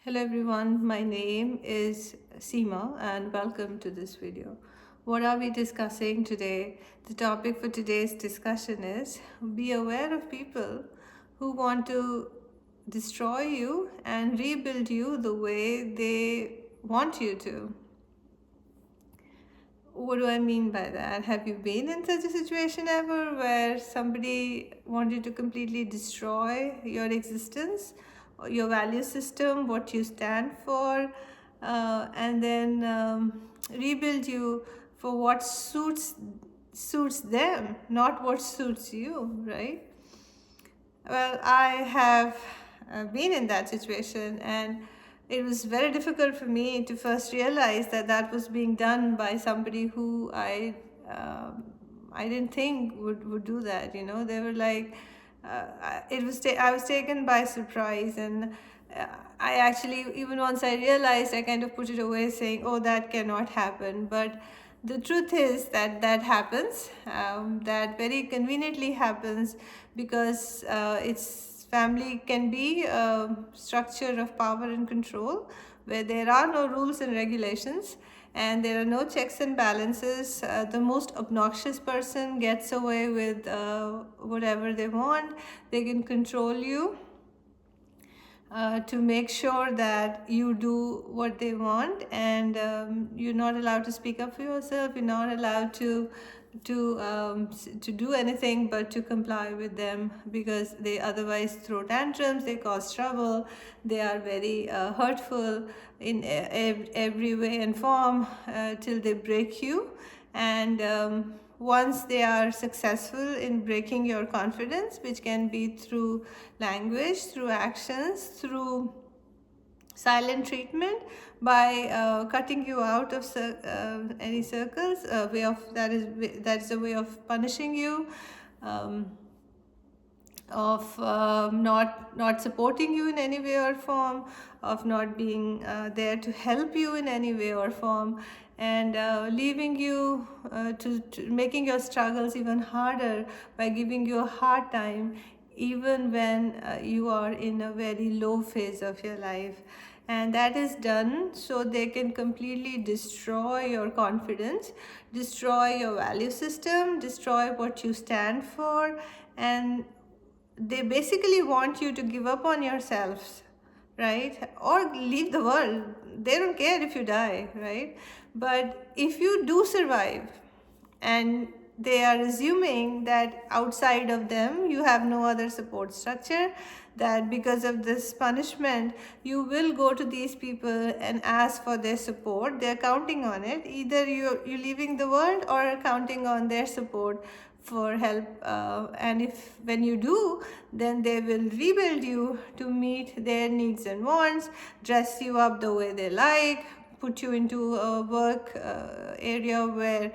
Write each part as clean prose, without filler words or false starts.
Hello everyone, my name is Seema and welcome to this video. What are we discussing today? The topic for today's discussion is be aware of people who want to destroy you and rebuild you the way they want you to. What do I mean by that? Have you been in such a situation ever where somebody wanted to completely destroy your existence, or your value system, what you stand for, and then rebuild you for what suits them, not what suits you, right? Well, I have been in that situation, and it was very difficult for me to first realize that that was being done by somebody who I didn't think would do that. You know, they were like, I was taken by surprise, and I actually, even once I realized, I kind of put it away, saying, "Oh, that cannot happen." But the truth is that that happens, that very conveniently happens, because its family can be a structure of power and control where there are no rules and regulations and there are no checks and balances. The most obnoxious person gets away with whatever they want. They can control you to make sure that you do what they want, and you're not allowed to speak up for yourself. You're not allowed to do anything but to comply with them, because they otherwise throw tantrums, they cause trouble, they are very hurtful in every way and form, till they break you. And once they are successful in breaking your confidence, which can be through language, through actions, through silent treatment, by cutting you out of any circles, way of that is a way of punishing you, um, of not supporting you in any way or form, of not being there to help you in any way or form, and leaving you to making your struggles even harder by giving you a hard time, even when you are in a very low phase of your life. And that is done so they can completely destroy your confidence, destroy your value system, destroy what you stand for, and they basically want you to give up on yourselves, right? Or leave the world. They don't care if you die, right? But if you do survive, and they are assuming that outside of them you have no other support structure, that because of this punishment you will go to these people and ask for their support. They're counting on it. Either you're leaving the world or counting on their support for help, and if when you do, then they will rebuild you to meet their needs and wants, dress you up the way they like, put you into a work area where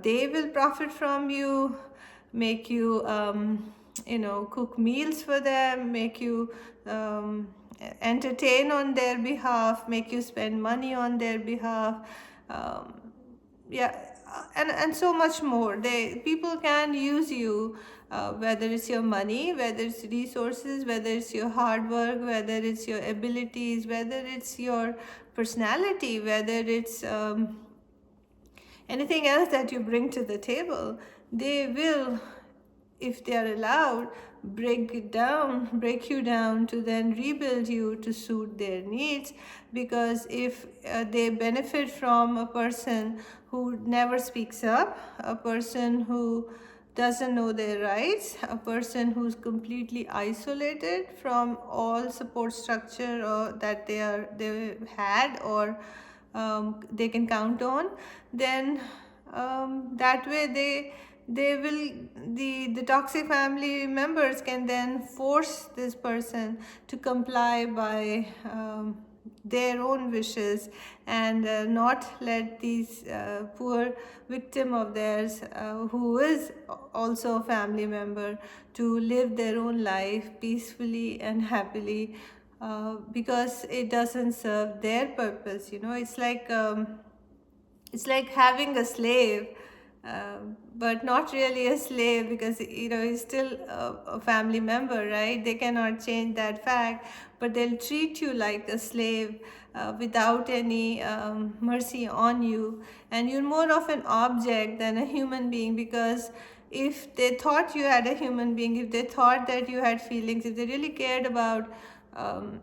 they will profit from you, make you cook meals for them, make you entertain on their behalf, make you spend money on their behalf, um, yeah, and so much more. People can use you, whether it's your money, whether it's resources, whether it's your hard work, whether it's your abilities, whether it's your personality, whether it's anything else that you bring to the table. They will, if they are allowed, break you down to then rebuild you to suit their needs. Because if they benefit from a person who never speaks up, a person who doesn't know their rights, a person who's completely isolated from all support structure that they had, or they can count on, then that way they will the toxic family members can then force this person to comply by their own wishes, and not let these poor victim of theirs, who is also a family member, to live their own life peacefully and happily, because it doesn't serve their purpose. You know, it's like having a slave but not really a slave, because he's still a family member, right? They cannot change that fact, but they'll treat you like a slave, without any mercy on you, and you're more of an object than a human being. Because if they thought you had a human being, if they thought that you had feelings, if they really cared about um,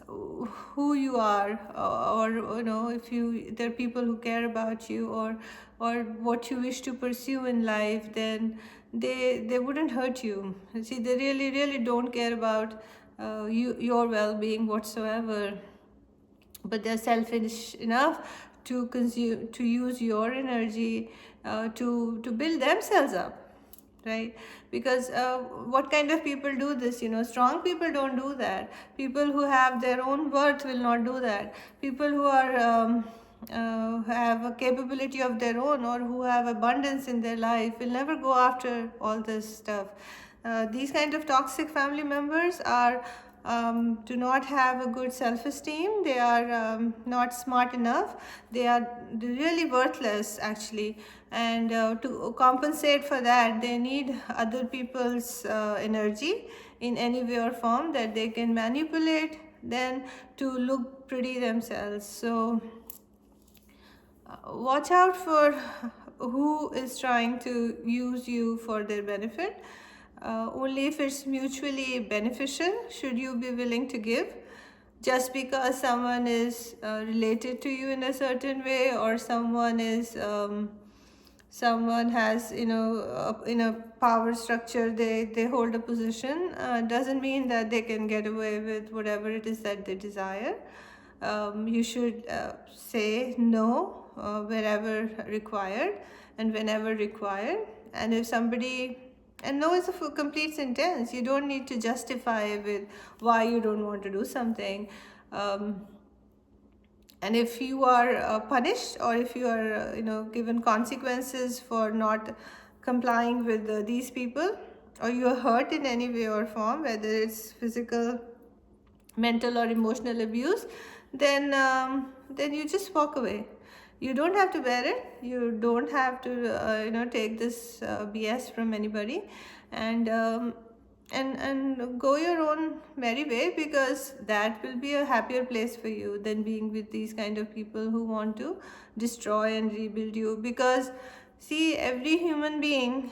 who you are, or if there are people who care about you, or what you wish to pursue in life, then they wouldn't hurt you. See, they really don't care about your well-being whatsoever, but they're selfish enough to consume, to use your energy, to build themselves up, right? Because what kind of people do this? Strong people don't do that. People who have their own worth will not do that. People who are have a capability of their own, or who have abundance in their life, will never go after all this stuff. These kind of toxic family members are do not have a good self-esteem. They are not smart enough. They're really worthless, actually. And to compensate for that, they need other people's energy in any way or form that they can manipulate, then to look pretty themselves. So watch out for who is trying to use you for their benefit. Only if it's mutually beneficial should you be willing to give. Just because someone is related to you in a certain way, or someone has, in a power structure, they hold a position, doesn't mean that they can get away with whatever it is that they desire. You should say no wherever required and whenever required. And if somebody, and no is a complete sentence. You don't need to justify with why you don't want to do something. And if you are punished, or if you are given consequences for not complying with these people, or you are hurt in any way or form, whether it's physical, mental, or emotional abuse, then you just walk away. You don't have to bear it. You don't have to take this BS from anybody, and go your own merry way, because that will be a happier place for you than being with these kind of people who want to destroy and rebuild you. Because see, every human being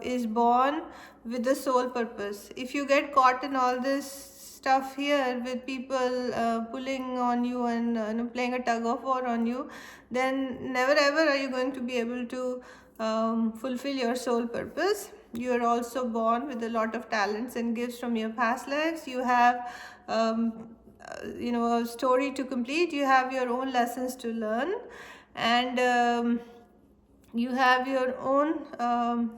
is born with a sole purpose. If you get caught in all this stuff here with people pulling on you and playing a tug of war on you, then never ever are you going to be able to fulfill your soul purpose. You are also born with a lot of talents and gifts from your past lives. You have a story to complete. You have your own lessons to learn, and you have your own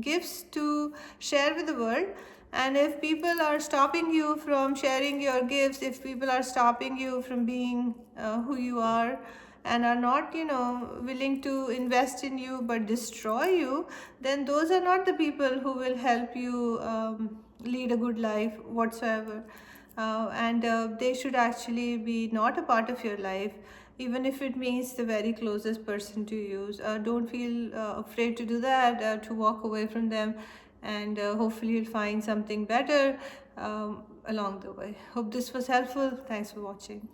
gifts to share with the world. And if people are stopping you from sharing your gifts, if people are stopping you from being who you are, and are not willing to invest in you but destroy you, then those are not the people who will help you lead a good life whatsoever. And they should actually be not a part of your life, even if it means the very closest person to you. Don't feel afraid to do that, to walk away from them, and hopefully you'll find something better along the way. Hope this was helpful. Thanks for watching.